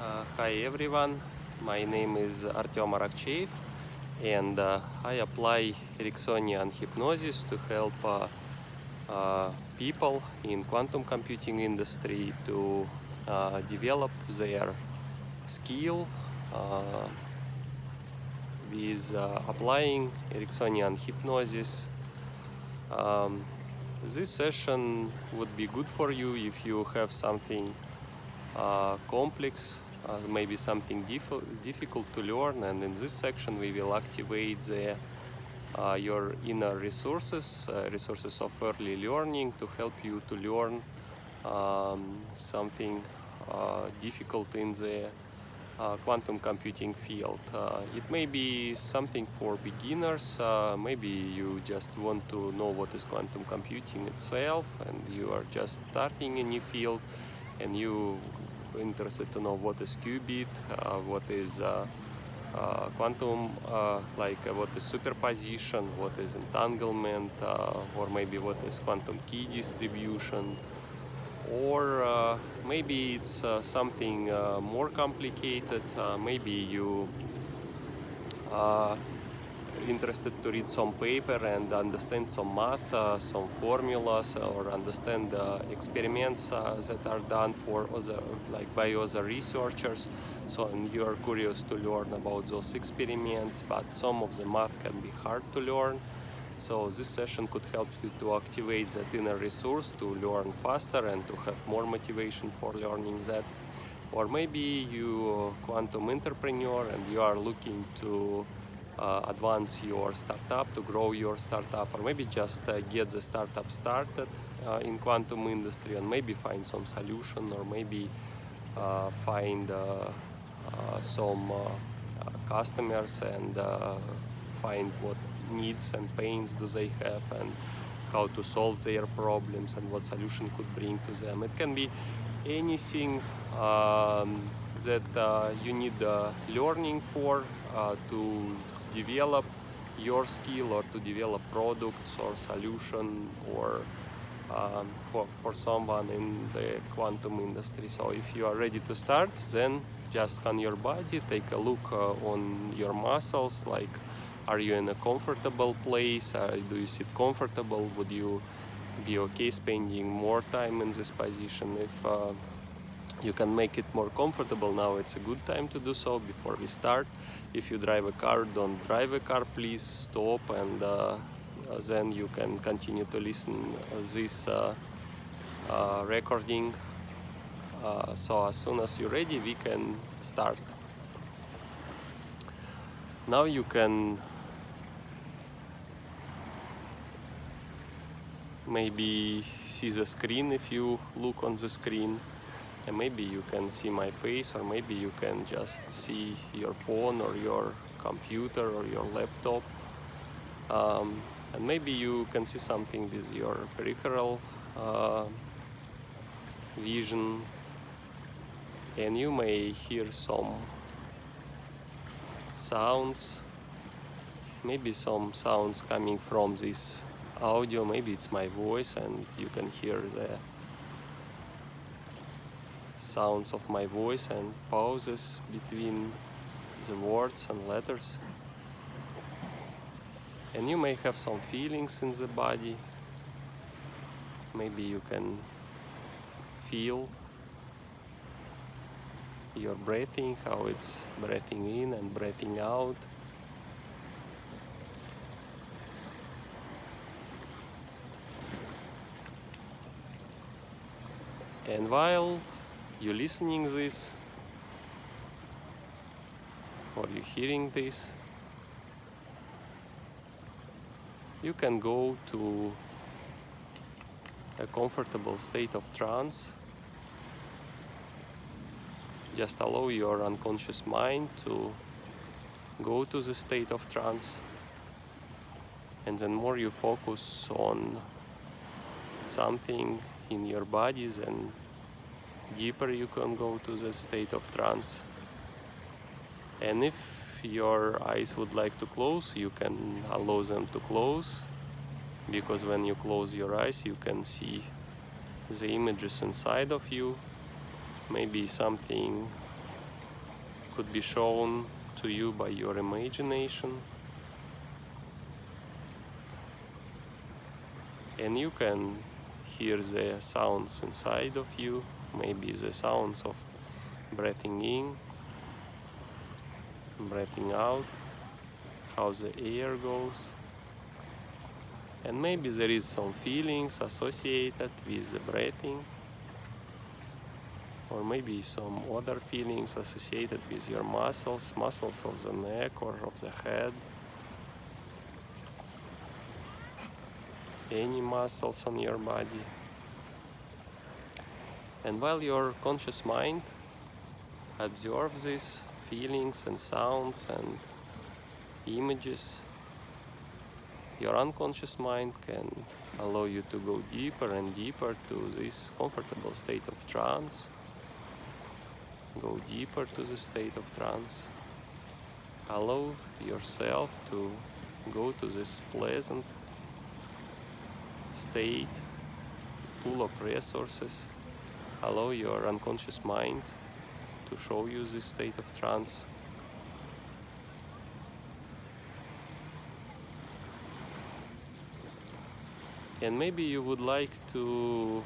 Hi everyone, my name is Artem Arakcheev, and I apply Ericksonian hypnosis to help people in quantum computing industry to develop their skill uh, with applying Ericksonian hypnosis. Um, this session would be good for you if you have something complex, maybe something difficult to learn, and in this section we will activate your inner resources of early learning to help you to learn something difficult in the quantum computing field. It may be something for beginners, maybe you just want to know what is quantum computing itself and you are just starting a new field and you interested to know what is qubit, what is quantum, what is superposition, what is entanglement, or maybe what is quantum key distribution, or maybe it's something more complicated. Maybe you interested to read some paper and understand some math, some formulas, or understand experiments that are done for other, by other researchers. So, and you are curious to learn about those experiments, but some of the math can be hard to learn. So this session could help you to activate that inner resource to learn faster and to have more motivation for learning that. Or maybe you quantum entrepreneur and you are looking to advance your startup, to grow your startup, or maybe just get the startup started in quantum industry and maybe find some solution, or maybe find some customers and find what needs and pains do they have and how to solve their problems and what solution could bring to them. It can be anything that you need learning for to develop your skill or to develop products or solution or for someone in the quantum industry. So if you are ready to start, then just scan your body, take a look on your muscles, like are you in a comfortable place, do you sit comfortable, would you be okay spending more time in this position. If you can make it more comfortable now, it's a good time to do so before we start. If you drive a car, don't drive a car, please stop, and then you can continue to listen this recording. So as soon as you're ready, we can start. Now you can maybe see the screen if you look on the screen, and maybe you can see my face, or maybe you can just see your phone or your computer or your laptop, and maybe you can see something with your peripheral vision, and you may hear some sounds, maybe some sounds coming from this audio, maybe it's my voice and you can hear the sounds of my voice and pauses between the words and letters. And you may have some feelings in the body. Maybe you can feel your breathing, how it's breathing in and breathing out. And while you're listening this, or you're hearing this, you can go to a comfortable state of trance. Just allow your unconscious mind to go to the state of trance, and then more you focus on something in your body, then deeper you can go to the state of trance. And if your eyes would like to close, you can allow them to close, because when you close your eyes you can see the images inside of you, maybe something could be shown to you by your imagination. And you can hear the sounds inside of you, maybe the sounds of breathing in, breathing out, how the air goes. And maybe there is some feelings associated with the breathing, or maybe some other feelings associated with your muscles of the neck or of the head. Any muscles on your body. And while your conscious mind absorbs these feelings and sounds and images, your unconscious mind can allow you to go deeper and deeper to this comfortable state of trance. Go deeper to the state of trance. Allow yourself to go to this pleasant state, full of resources. Allow your unconscious mind to show you this state of trance. And maybe you would like to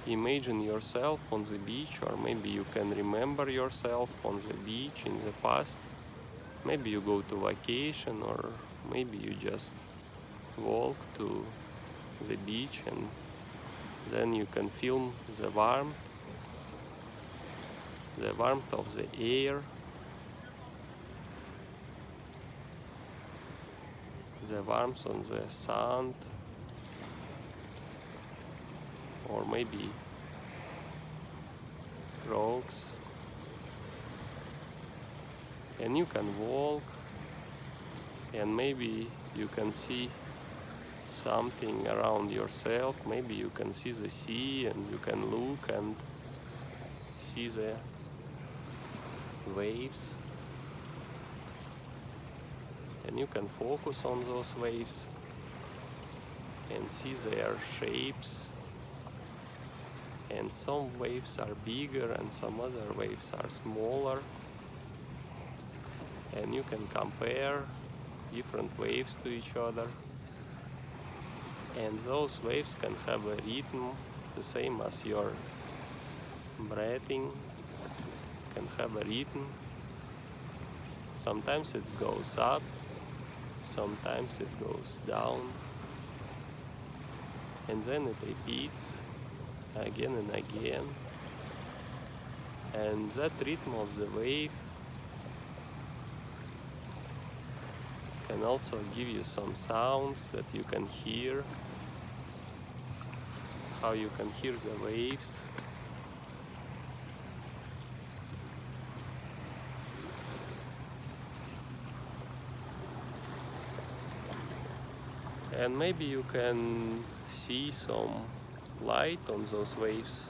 imagine yourself on the beach, or maybe you can remember yourself on the beach in the past. Maybe you go to vacation, or maybe you just walk to the beach, and then you can feel the warmth of the air, the warmth on the sand, or maybe rocks. And you can walk, and maybe you can see something around yourself. Maybe you can see the sea, and you can look and see the waves, and you can focus on those waves and see their shapes. And some waves are bigger and some other waves are smaller, and you can compare different waves to each other. And those waves can have a rhythm the same as your breathing can have a rhythm. Sometimes it goes up, sometimes it goes down, and then it repeats again and again. And that rhythm of the wave can also give you some sounds that you can hear, how you can hear the waves. And maybe you can see some light on those waves,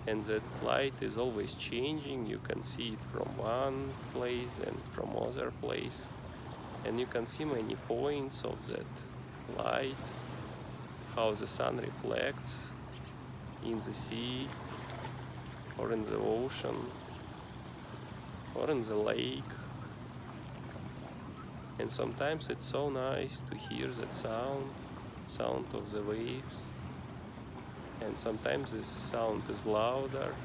and that light is always changing. You can see it from one place and from other place, and you can see many points of that light, how the sun reflects in the sea or in the ocean or in the lake. And sometimes it's so nice to hear that sound of the waves. And sometimes this sound is louder,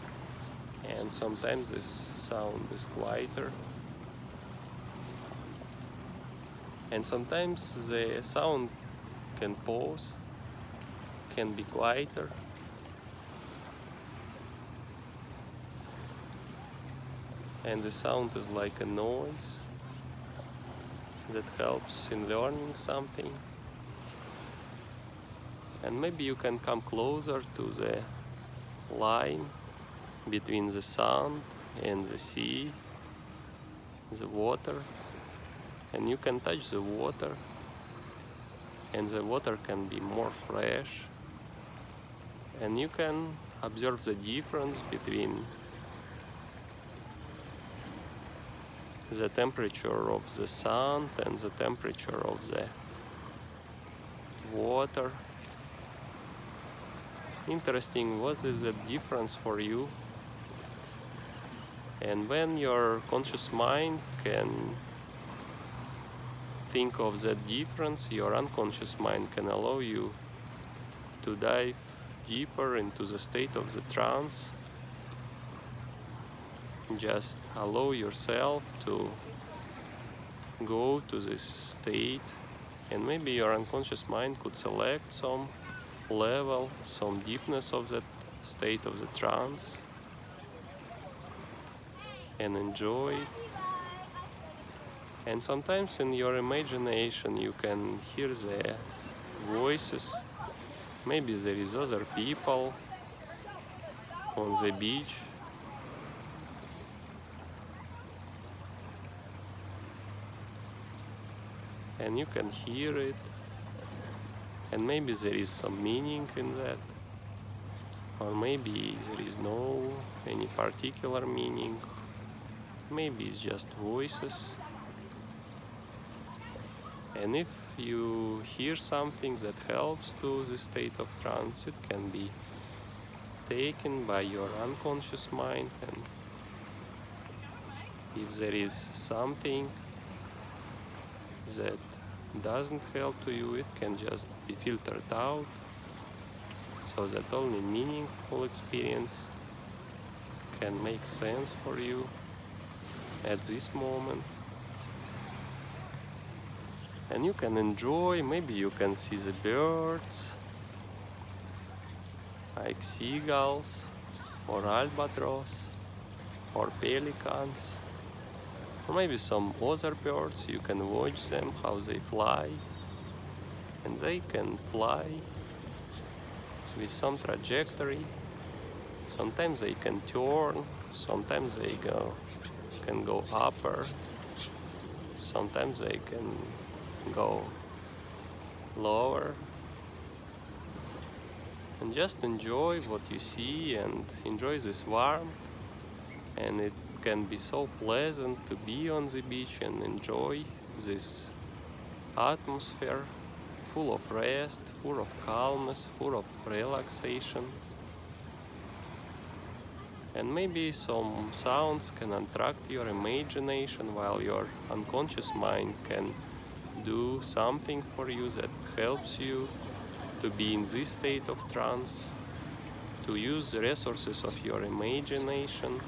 and sometimes this sound is quieter. And sometimes the sound can pause, can be quieter. And the sound is like a noise that helps in learning something. And maybe you can come closer to the line between the sand and the sea, the water, and you can touch the water, and the water can be more fresh, and you can observe the difference between the temperature of the sand and the temperature of the water. Interesting, what is the difference for you? And when your conscious mind can think of that difference, your unconscious mind can allow you to dive deeper into the state of the trance. Just allow yourself to go to this state, and maybe your unconscious mind could select some level, some deepness of that state of the trance, and enjoy it. And sometimes in your imagination you can hear the voices. Maybe there is other people on the beach. And you can hear it. And maybe there is some meaning in that. Or maybe there is no any particular meaning. Maybe it's just voices. And if you hear something that helps to the state of trance, it can be taken by your unconscious mind. And if there is something that doesn't help to you, it can just be filtered out, so that only meaningful experience can make sense for you at this moment. And you can enjoy, maybe you can see the birds, like seagulls, or albatross, or pelicans, or maybe some other birds. You can watch them, how they fly, and they can fly with some trajectory. Sometimes they can turn, sometimes they can go upper, sometimes they can go lower. And just enjoy what you see and enjoy this warmth. And it can be so pleasant to be on the beach and enjoy this atmosphere full of rest, full of calmness, full of relaxation. And maybe some sounds can attract your imagination, while your unconscious mind can do something for you that helps you to be in this state of trance, to use the resources of your imagination,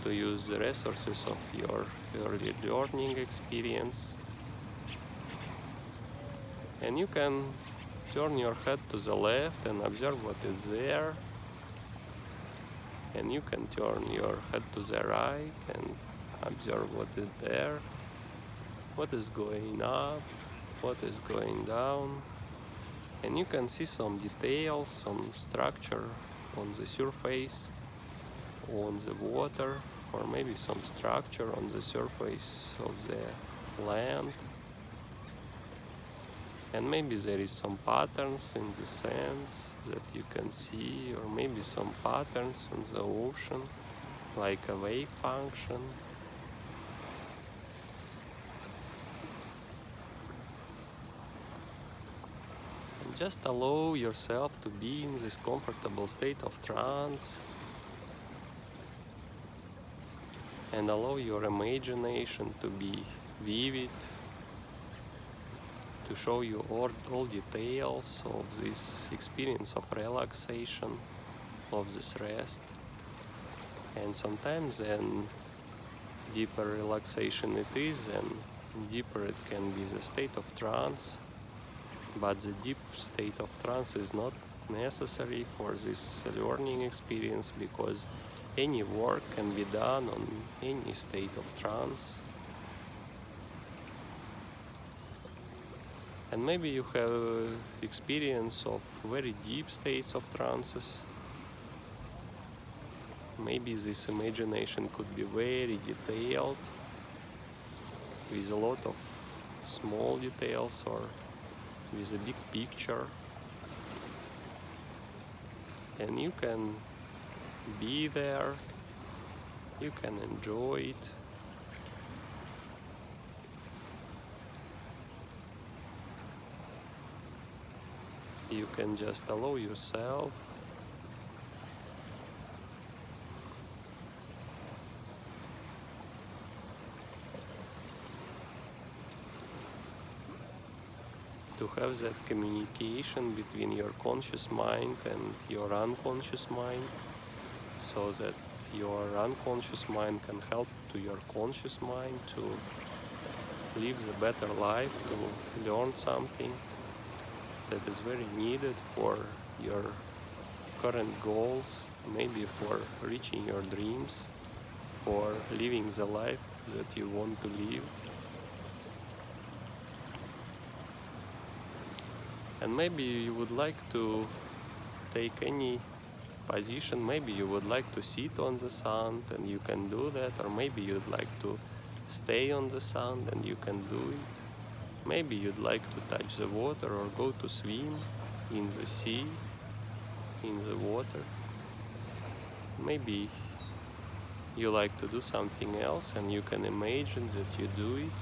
to use the resources of your early learning experience. And you can turn your head to the left and observe what is there. And you can turn your head to the right and observe what is there, what is going up, what is going down. And you can see some details, some structure on the surface, on the water, or maybe some structure on the surface of the land. And maybe there is some patterns in the sands that you can see, or maybe some patterns in the ocean, like a wave function. And just allow yourself to be in this comfortable state of trance, and allow your imagination to be vivid, to show you all details of this experience of relaxation, of this rest. And sometimes then deeper relaxation it is, and deeper it can be the state of trance. But the deep state of trance is not necessary for this learning experience, because any work can be done on any state of trance. And maybe you have experience of very deep states of trances. Maybe this imagination could be very detailed, with a lot of small details, or with a big picture. And you can be there, you can enjoy it. You can just allow yourself to have that communication between your conscious mind and your unconscious mind, so that your unconscious mind can help to your conscious mind to live a better life, to learn something that is very needed for your current goals, maybe for reaching your dreams, for living the life that you want to live. And maybe you would like to take any position. Maybe you would like to sit on the sand, and you can do that. Or maybe you'd like to stay on the sand, and you can do it. Maybe you'd like to touch the water or go to swim in the sea, in the water. Maybe you like to do something else, and you can imagine that you do it.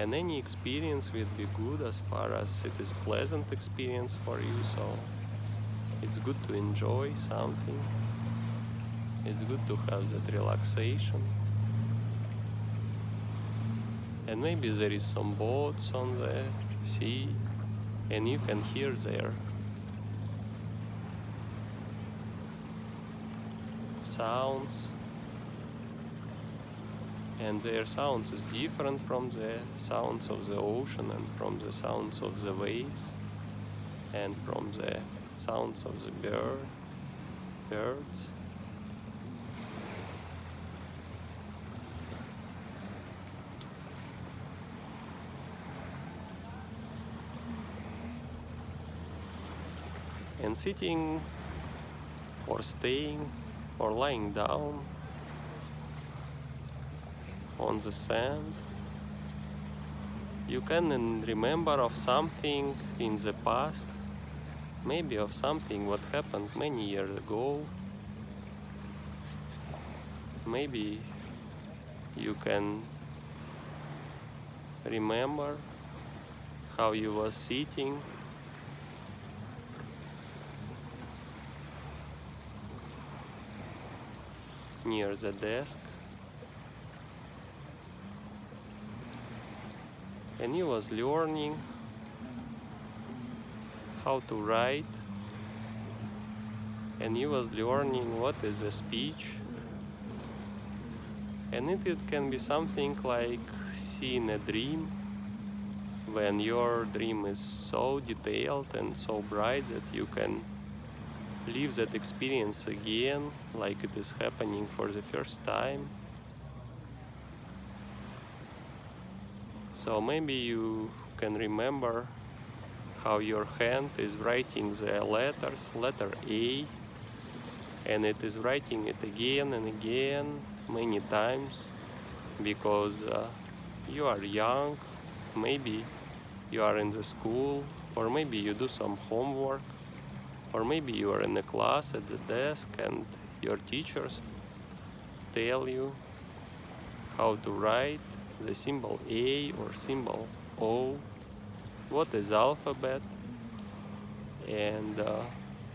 And any experience will be good as far as it is pleasant experience for you. So it's good to enjoy something. It's good to have that relaxation. And maybe there is some boats on the sea, and you can hear their sounds. And their sounds is different from the sounds of the ocean, and from the sounds of the waves, and from the sounds of the birds. And sitting or staying or lying down on the sand, you can remember of something in the past, maybe of something what happened many years ago. Maybe you can remember how you was sitting near the desk, and you was learning how to write, and you was learning what is a speech. And it can be something like seeing a dream, when your dream is so detailed and so bright that you can live that experience again, like it is happening for the first time. So maybe you can remember how your hand is writing the letter A, and it is writing it again and again, many times, because you are young, maybe you are in the school, or maybe you do some homework, or maybe you are in a class at the desk and your teachers tell you how to write the symbol A or symbol O, what is alphabet, and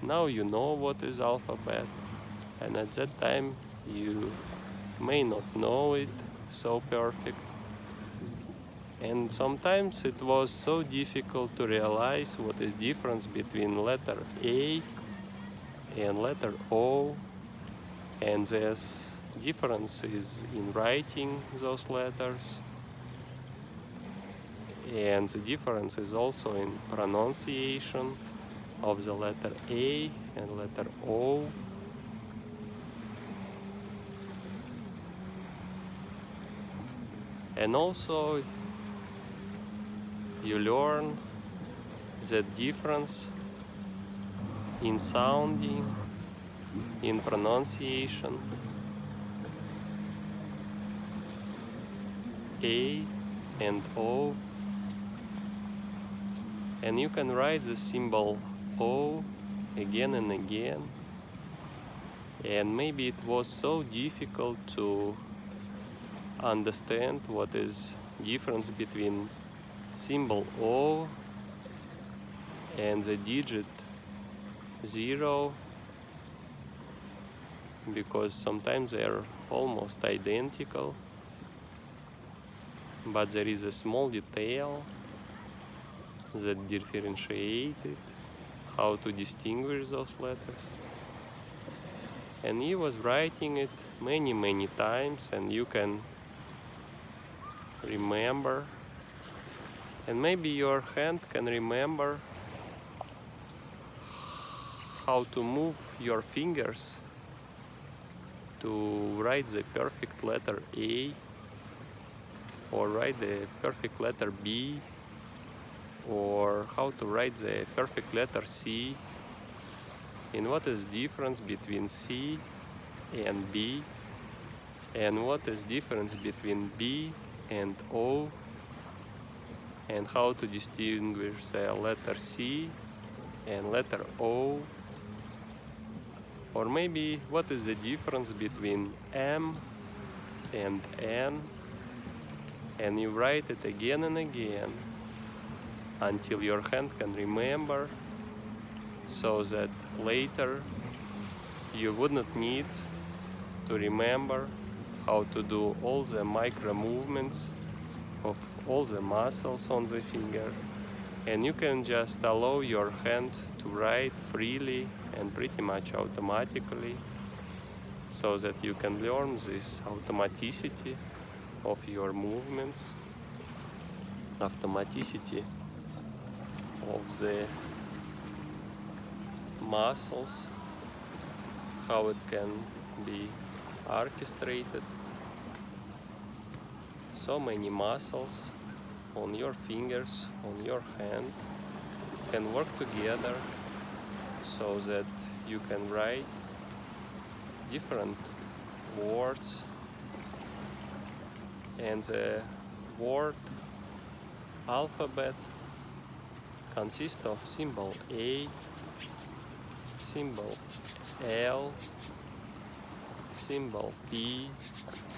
now you know what is alphabet, and at that time you may not know it so perfect. And sometimes it was so difficult to realize what is difference between letter A and letter O, and there's differences in writing those letters, and the difference is also in pronunciation of the letter A and letter O. And also you learn the difference in sounding, in pronunciation. A and O, and you can write the symbol O again and again, and maybe it was so difficult to understand what is difference between symbol O and the digit 0, because sometimes they are almost identical, but there is a small detail that differentiate it, how to distinguish those letters. And he was writing it many times, and you can remember, and maybe your hand can remember how to move your fingers to write the perfect letter A, or write the perfect letter B, or how to write the perfect letter C, and what is difference between C and B, and what is difference between B and O, and how to distinguish the letter C and letter O, or maybe what is the difference between M and N, and you write it again and again until your hand can remember, so that later you wouldn't need to remember how to do all the micro movements of all the muscles on the finger, and you can just allow your hand to write freely and pretty much automatically, so that you can learn this automaticity of your movements, automaticity of the muscles, how it can be orchestrated. So many muscles on your fingers, on your hand, can work together so that you can write different words, and the word alphabet consists of symbol A, symbol L, symbol P,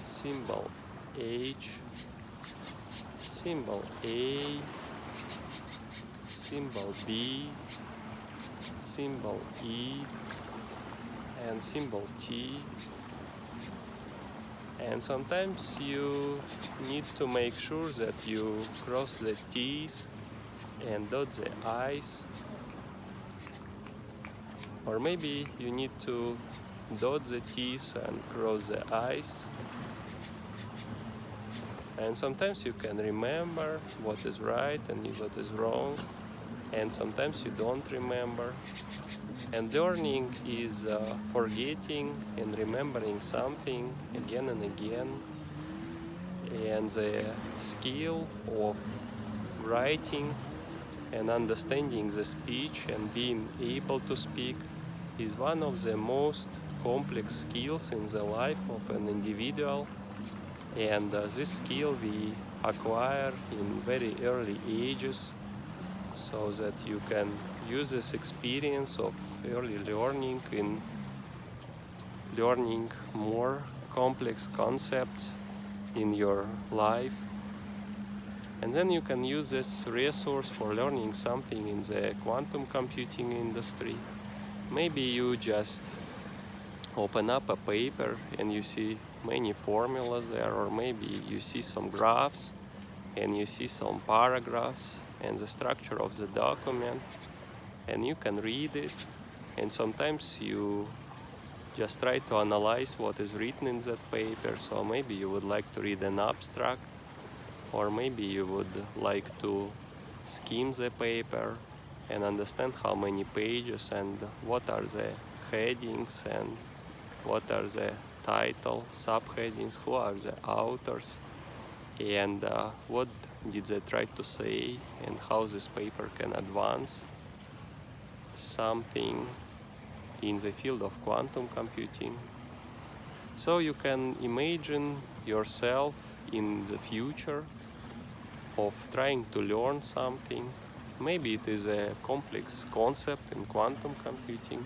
symbol H, symbol A, symbol B, symbol E, and symbol T. And sometimes you need to make sure that you cross the T's and dot the I's, or maybe you need to dot the T's and cross the I's. And sometimes you can remember what is right and what is wrong, and sometimes you don't remember. And learning is forgetting and remembering something again and again. And the skill of writing and understanding the speech and being able to speak is one of the most complex skills in the life of an individual. And this skill we acquire in very early ages, so that you can use this experience of early learning in learning more complex concepts in your life. And then you can use this resource for learning something in the quantum computing industry. Maybe you just open up a paper and you see many formulas there, or maybe you see some graphs and you see some paragraphs and the structure of the document, and you can read it, and sometimes you just try to analyze what is written in that paper. So maybe you would like to read an abstract, or maybe you would like to skim the paper and understand how many pages and what are the headings and what are the title, subheadings, who are the authors, and what did they try to say, and how this paper can advance something in the field of quantum computing. So you can imagine yourself in the future of trying to learn something. Maybe it is a complex concept in quantum computing,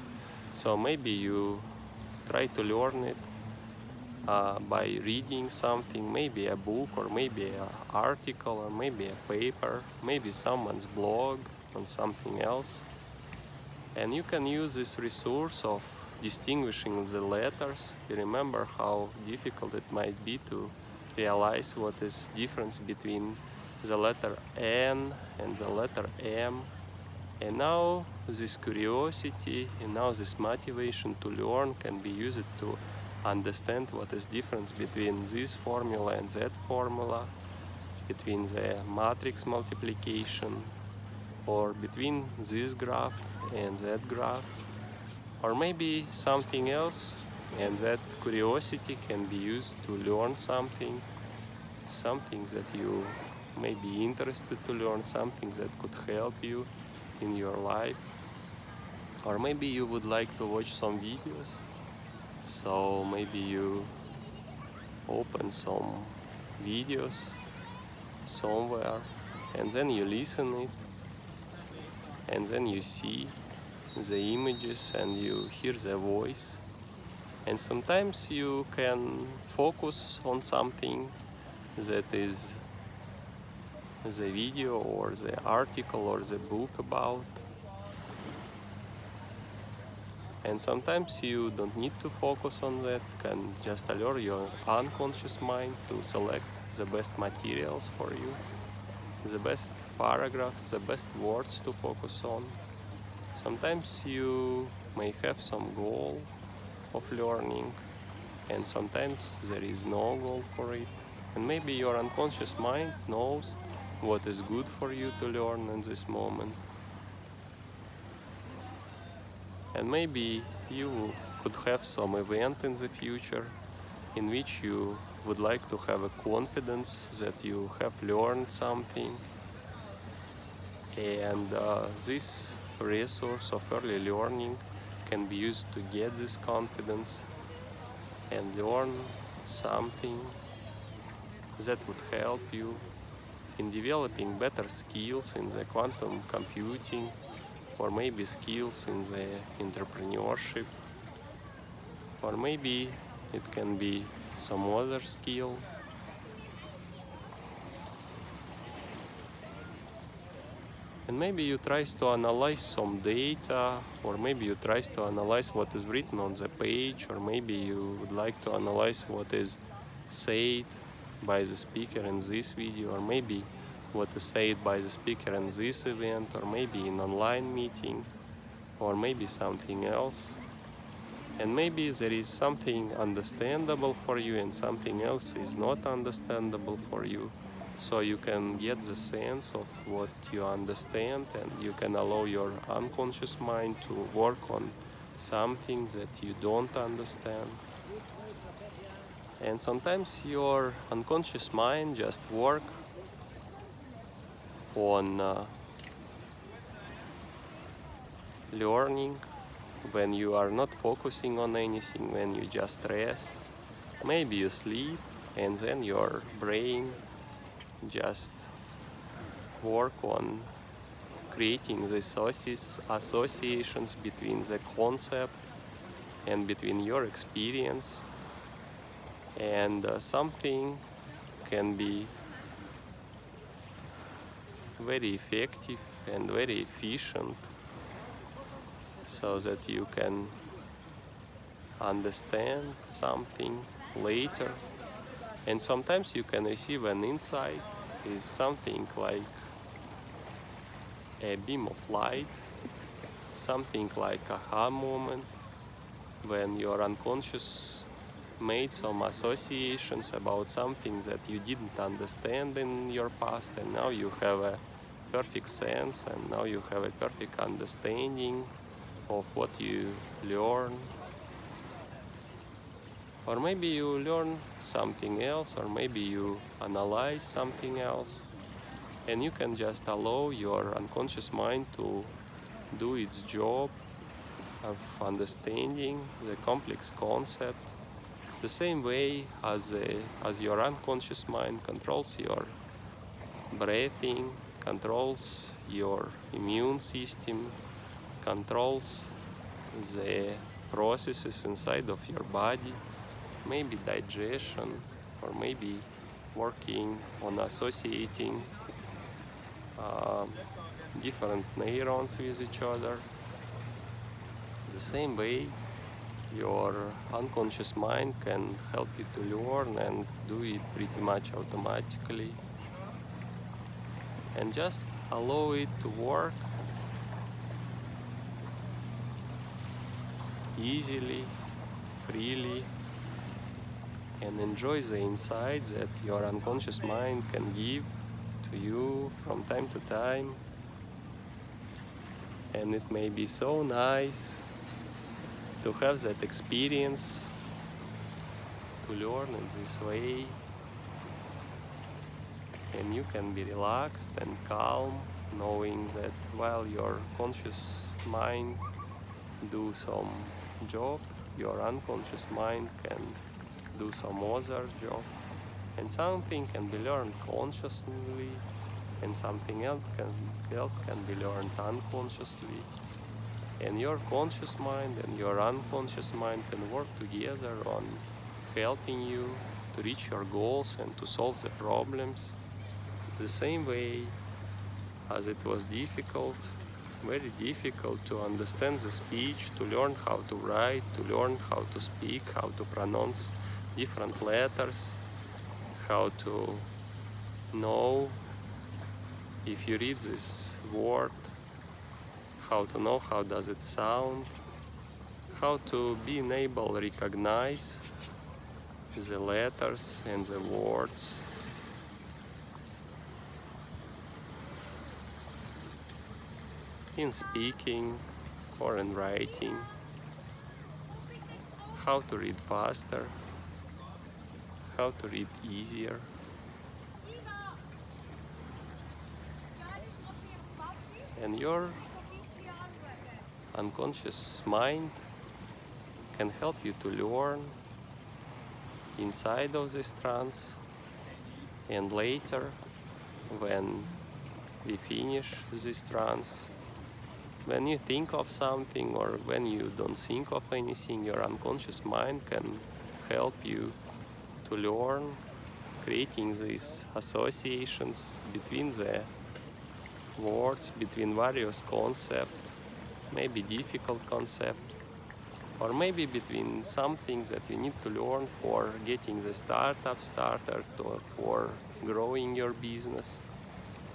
so maybe you try to learn it by reading something, maybe a book, or maybe an article, or maybe a paper, maybe someone's blog on something else. And you can use this resource of distinguishing the letters. You remember how difficult it might be to realize what is difference between the letter N and the letter M. And now this curiosity and now this motivation to learn can be used to understand what is difference between this formula and that formula, between the matrix multiplication, or between this graph and that graph, or maybe something else, and that curiosity can be used to learn something that you may be interested to learn, something that could help you in your life. Or maybe you would like to watch some videos, so maybe you open some videos somewhere and then you listen it, and then you see the images and you hear the voice, and sometimes you can focus on something that is the video or the article or the book about, and sometimes you don't need to focus on that, can just allow your unconscious mind to select the best materials for you, the best paragraphs, the best words to focus on. Sometimes you may have some goal of learning, and sometimes there is no goal for it, and maybe your unconscious mind knows what is good for you to learn in this moment. And maybe you could have some event in the future in which you would like to have a confidence that you have learned something, and this resource of early learning can be used to get this confidence and learn something that would help you in developing better skills in the quantum computing, or maybe skills in the entrepreneurship, or maybe it can be some other skill. And maybe you try to analyze some data, or maybe you try to analyze what is written on the page, or maybe you would like to analyze what is said by the speaker in this video, or maybe what is said by the speaker in this event, or maybe in online meeting, or maybe something else. And maybe there is something understandable for you and something else is not understandable for you. So you can get the sense of what you understand, and you can allow your unconscious mind to work on something that you don't understand. And sometimes your unconscious mind just work on learning when you are not focusing on anything, when you just rest. Maybe you sleep, and then your brain just work on creating the associations between the concept and between your experience, and something can be very effective and very efficient, so that you can understand something later. And sometimes you can receive an insight, is something like a beam of light, something like a aha moment, when your unconscious made some associations about something that you didn't understand in your past, and now you have a perfect sense, and now you have a perfect understanding of what you learn. Or maybe you learn something else, or maybe you analyze something else, and you can just allow your unconscious mind to do its job of understanding the complex concept, the same way as your unconscious mind controls your breathing, controls your immune system, controls the processes inside of your body, maybe digestion, or maybe working on associating different neurons with each other. The same way, your unconscious mind can help you to learn and do it pretty much automatically. and just allow it to work easily, freely, and enjoy the insights that your unconscious mind can give to you from time to time. And it may be so nice to have that experience, to learn in this way, and you can be relaxed and calm, knowing that while your conscious mind do some job, your unconscious mind can do some other job, and something can be learned consciously, and something else can be learned unconsciously. And your conscious mind and your unconscious mind can work together on helping you to reach your goals and to solve the problems. The same way as it was very difficult to understand the speech, to learn how to write, to learn how to speak, how to pronounce different letters, how to know if you read this word, how to know how does it sound, how to be able to recognize the letters and the words. In speaking or in writing, how to read faster, how to read easier. And your unconscious mind can help you to learn inside of this trance, and later, when we finish this trance, when you think of something or when you don't think of anything, your unconscious mind can help you to learn, creating these associations between the words, between various concepts, maybe difficult concept, or maybe between some things that you need to learn for getting the startup started, or for growing your business,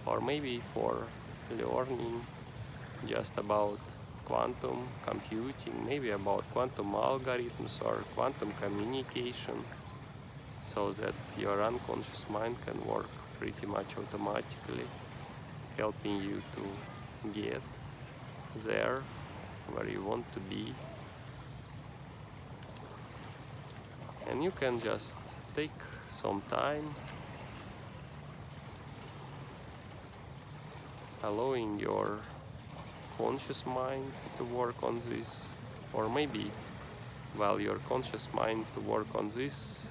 or maybe for learning just about quantum computing, maybe about quantum algorithms or quantum communication, so that your unconscious mind can work pretty much automatically, helping you to get there where you want to be. And you can just take some time, allowing your conscious mind to work on this, or maybe while your conscious mind to work on this,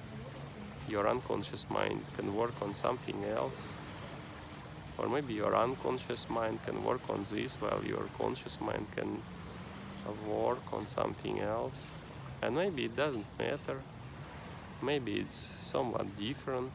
your unconscious mind can work on something else, or maybe your unconscious mind can work on this while your conscious mind can work on something else. And maybe it doesn't matter, maybe it's somewhat different.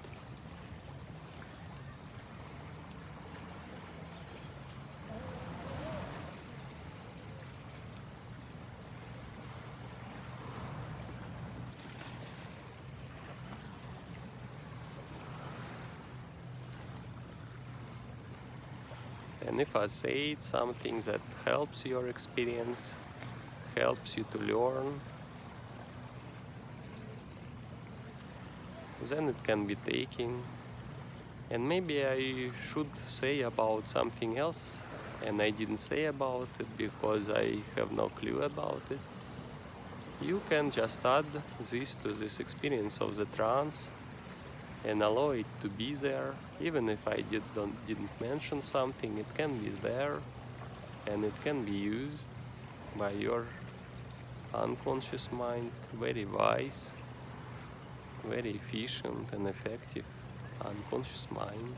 And if I say it's something that helps your experience, helps you to learn, then it can be taken. And maybe I should say about something else, and I didn't say about it because I have no clue about it. You can just add this to this experience of the trance and allow it to be there. Even if I didn't mention something, it can be there, and it can be used by your unconscious mind. Very wise, very efficient and effective unconscious mind.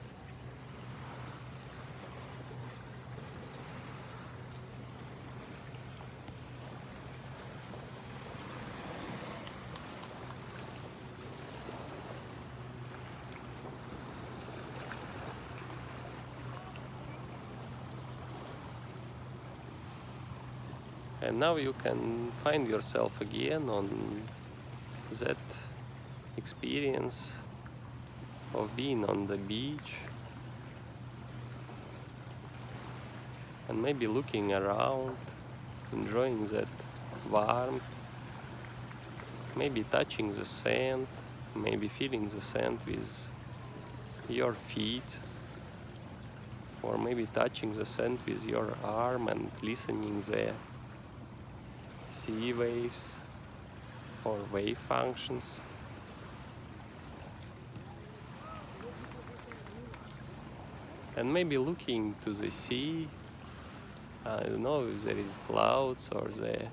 And now you can find yourself again on that experience of being on the beach, and maybe looking around, enjoying that warmth, maybe touching the sand, maybe feeling the sand with your feet, or maybe touching the sand with your arm and listening the sea waves or wave functions. And maybe looking to the sea. I don't know if there is clouds or the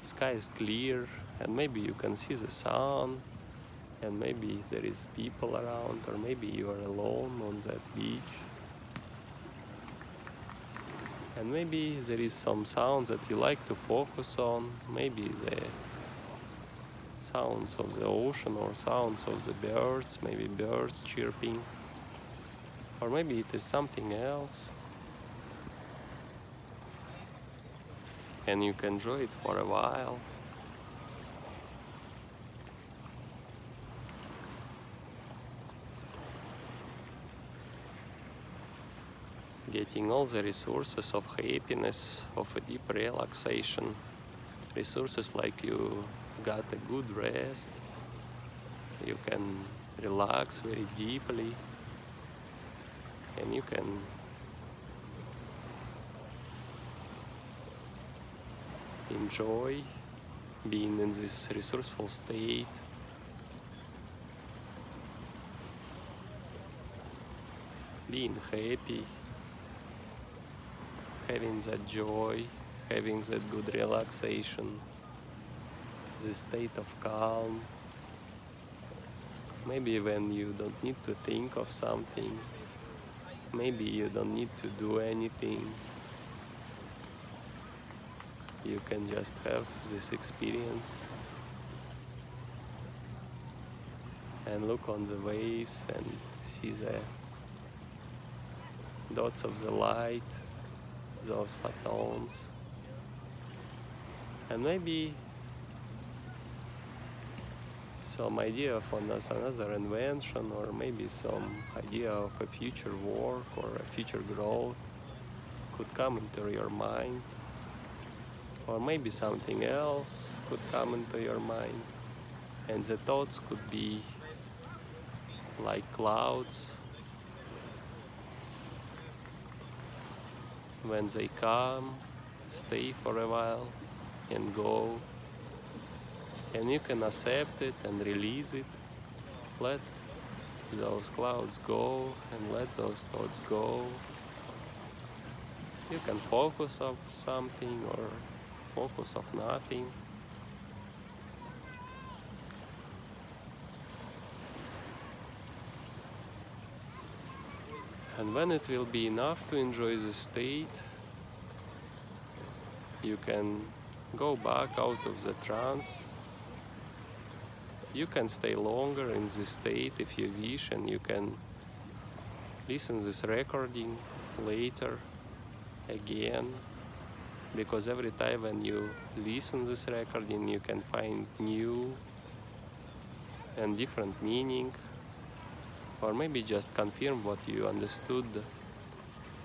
sky is clear, and maybe you can see the sun, and maybe there is people around, or maybe you are alone on that beach. And maybe there is some sounds that you like to focus on, maybe the sounds of the ocean or sounds of the birds, maybe birds chirping, or maybe it is something else. And you can enjoy it for a while. Getting all the resources of happiness, of a deep relaxation, resources like you got a good rest, you can relax very deeply, and you can enjoy being in this resourceful state. Being happy, having that joy, having that good relaxation, the state of calm. Maybe when you don't need to think of something, maybe you don't need to do anything, you can just have this experience and look on the waves and see the dots of the light, those photons, and maybe some idea of another invention, or maybe some idea of a future work or a future growth could come into your mind, or maybe something else could come into your mind, and the thoughts could be like clouds. When they come, stay for a while and go, and you can accept it and release it. Let those clouds go and let those thoughts go. You can focus on something or focus of nothing. And when it will be enough to enjoy the state, you can go back out of the trance. You can stay longer in this state if you wish, and you can listen this recording later again, because every time when you listen this recording, you can find new and different meaning, or maybe just confirm what you understood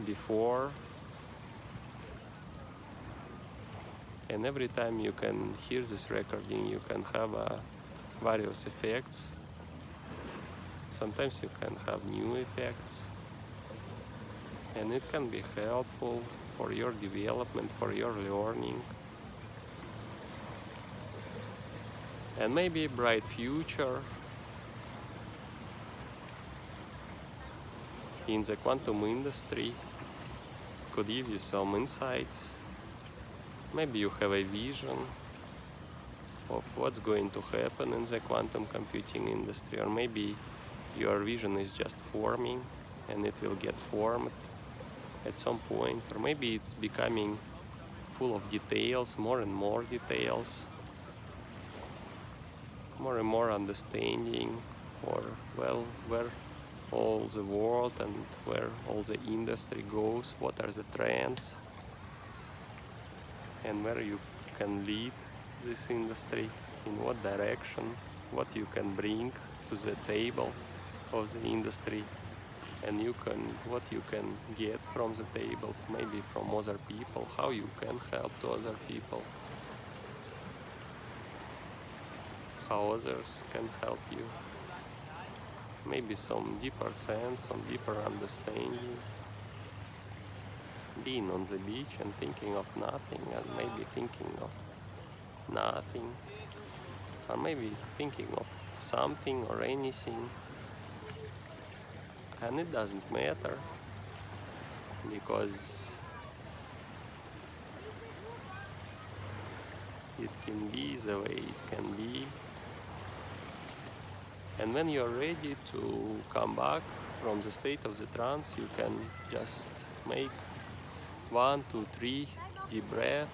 before. And every time you can hear this recording, you can have various effects. Sometimes you can have new effects, and it can be helpful for your development, for your learning, and maybe a bright future in the quantum industry could give you some insights. Maybe you have a vision of what's going to happen in the quantum computing industry, or maybe your vision is just forming and it will get formed at some point, or maybe it's becoming full of details, more and more details, more and more understanding, or well, where all the world and where all the industry goes, what are the trends, and where you can lead this industry, in what direction, what you can bring to the table of the industry. and what you can get from the table, maybe from other people, how you can help to other people, how others can help you. Maybe some deeper sense, some deeper understanding. Being on the beach and thinking of nothing, and maybe thinking of nothing, or maybe thinking of something or anything. And it doesn't matter, because it can be the way it can be. And when you're ready to come back from the state of the trance, you can just make 1, 2, 3 deep breath,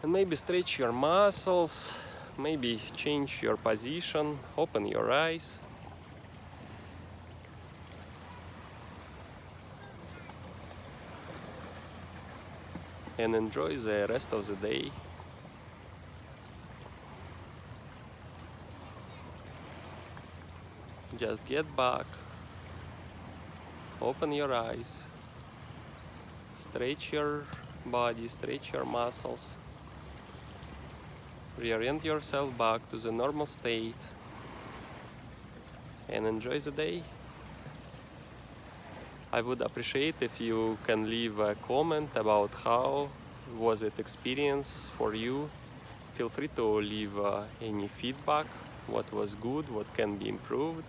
and maybe stretch your muscles, maybe change your position, open your eyes. And enjoy the rest of the day. Just get back, open your eyes, stretch your body, stretch your muscles, reorient yourself back to the normal state, and enjoy the day. I would appreciate if you can leave a comment about how was it experience for you. Feel free to leave any feedback, what was good, what can be improved.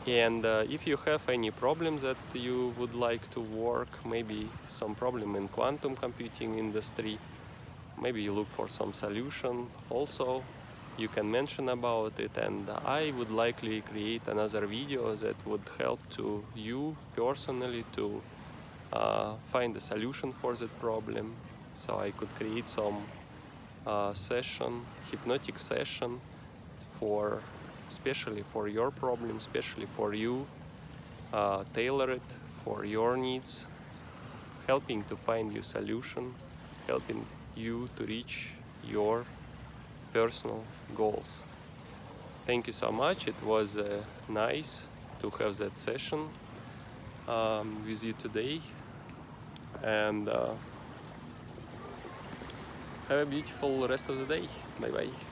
And if you have any problems that you would like to work, maybe some problem in quantum computing industry, maybe you look for some solution also, you can mention about it, and I would likely create another video that would help to you personally to find a solution for that problem. So I could create some hypnotic session especially for your problem, especially for you, tailor it for your needs, helping to find you solution, helping you to reach your personal goals. Thank you so much. It was nice to have that session with you today, and have a beautiful rest of the day. Bye bye.